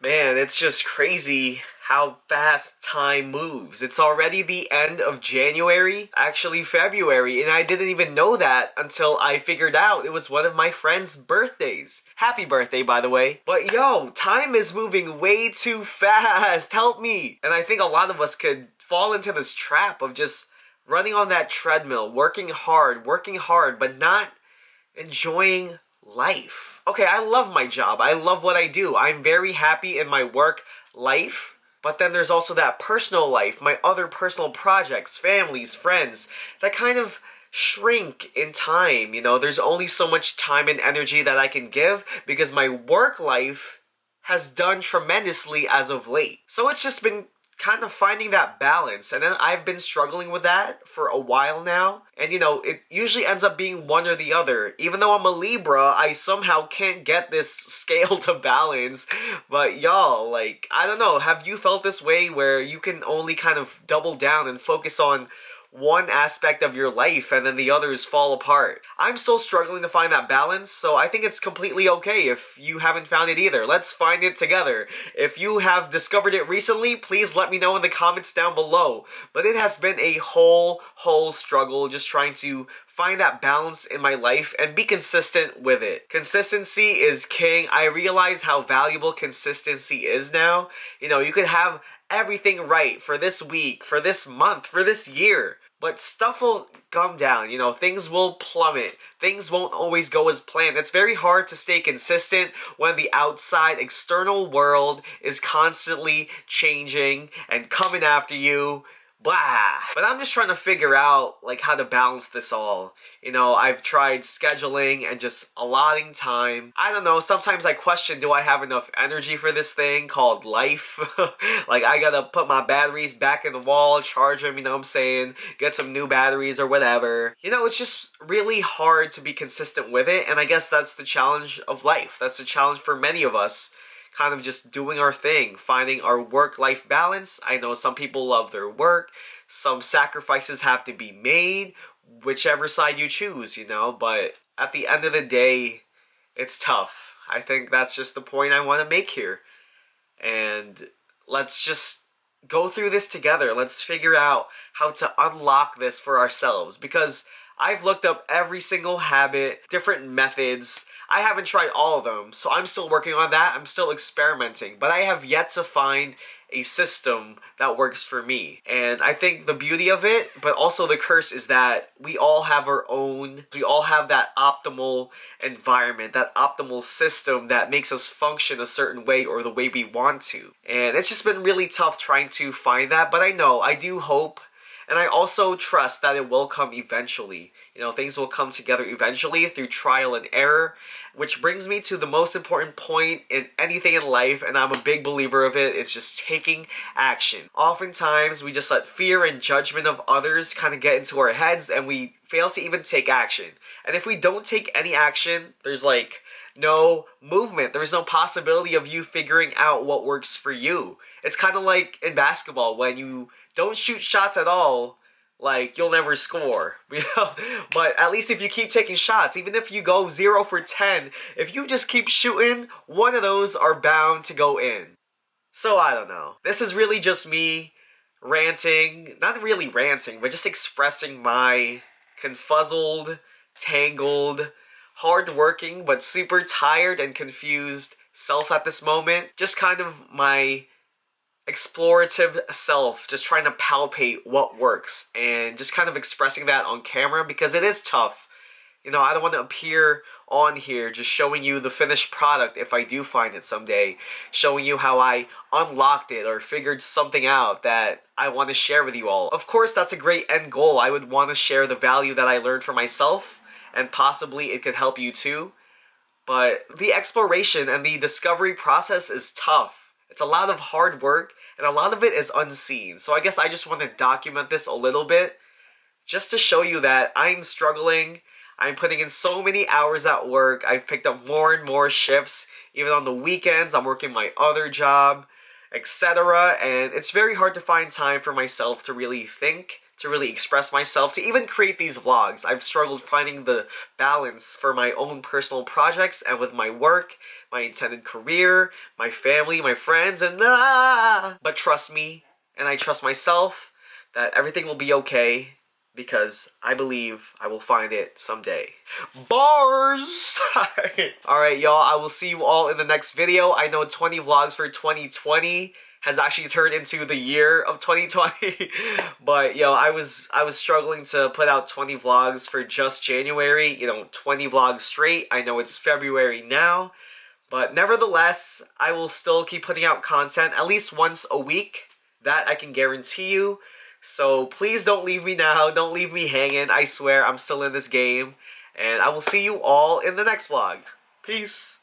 Man, it's just crazy how fast time moves. It's already the end of January, actually February, and I didn't even know that until I figured out it was one of my friend's birthdays. Happy birthday, by the way. But yo, time is moving way too fast. Help me. And I think a lot of us could fall into this trap of just running on that treadmill, working hard, but not enjoying life. Okay, I love my job. I love what I do. I'm very happy in my work life. But then there's also that personal life, my other personal projects, families, friends, that kind of shrink in time. There's only so much time and energy that I can give because my work life has done tremendously as of late. So it's just been kind of finding that balance, and then I've been struggling with that for a while now, and it usually ends up being one or the other. Even though I'm a Libra, I somehow can't get this scale to balance. But y'all, like, I don't know, have you felt this way where you can only kind of double down and focus on one aspect of your life and then the others fall apart? I'm still struggling to find that balance, so I think it's completely okay if you haven't found it either. Let's find it together. If you have discovered it recently, please let me know in the comments down below. But it has been a whole struggle just trying to find that balance in my life and be consistent with it. Consistency is king. I realize how valuable consistency is now. You could have everything right for this week, for this month, for this year, but stuff will come down. Things will plummet. Things won't always go as planned. It's very hard to stay consistent when the outside external world is constantly changing and coming after you. Blah. But I'm just trying to figure out like how to balance this all. I've tried scheduling and just allotting time. I don't know, sometimes I question, do I have enough energy for this thing called life? Like, I gotta put my batteries back in the wall, charge them, you know what I'm saying? Get some new batteries or whatever. It's just really hard to be consistent with it, and I guess that's the challenge of life. That's the challenge for many of us. Kind of just doing our thing, finding our work-life balance. I know some people love their work. Some sacrifices have to be made, whichever side you choose, but at the end of the day, it's tough. I think that's just the point I want to make here. And let's just go through this together. Let's figure out how to unlock this for ourselves, because I've looked up every single habit, different methods. I haven't tried all of them, so I'm still working on that. I'm still experimenting, but I have yet to find a system that works for me. And I think the beauty of it, but also the curse, is that we all have we all have that optimal environment, that optimal system that makes us function a certain way or the way we want to. And it's just been really tough trying to find that, but I do hope, and I also trust that it will come eventually. Things will come together eventually through trial and error, which brings me to the most important point in anything in life, and I'm a big believer of it. It's just taking action. Oftentimes, we just let fear and judgment of others kind of get into our heads, and we fail to even take action. And if we don't take any action, there's like no movement. There's no possibility of you figuring out what works for you. It's kind of like in basketball, when you don't shoot shots at all, like, you'll never score, But at least if you keep taking shots, even if you go 0 for 10, if you just keep shooting, one of those are bound to go in. So I don't know. This is really just me ranting, not really ranting, but just expressing my confuzzled, tangled, hardworking, but super tired and confused self at this moment. Just kind of my explorative self, just trying to palpate what works and just kind of expressing that on camera, because it is tough. I don't want to appear on here just showing you the finished product if I do find it someday, showing you how I unlocked it or figured something out that I want to share with you all. Of course, that's a great end goal. I would want to share the value that I learned for myself, and possibly it could help you too. But the exploration and the discovery process is tough. It's a lot of hard work, and a lot of it is unseen. So I guess I just want to document this a little bit, just to show you that I'm struggling. I'm putting in so many hours at work. I've picked up more and more shifts. Even on the weekends, I'm working my other job, etc. And it's very hard to find time for myself to really think, to really express myself, to even create these vlogs. I've struggled finding the balance for my own personal projects and with my work, my intended career, my family, my friends, and but trust me, and I trust myself, that everything will be okay, because I believe I will find it someday. Bars! Alright, y'all, I will see you all in the next video. I know 20 vlogs for 2020 has actually turned into the year of 2020. But yo, I was struggling to put out 20 vlogs for just January, 20 vlogs straight. I know it's February now, but nevertheless, I will still keep putting out content at least once a week. That I can guarantee you. So please don't leave me now. Don't leave me hanging. I swear I'm still in this game. And I will see you all in the next vlog. Peace.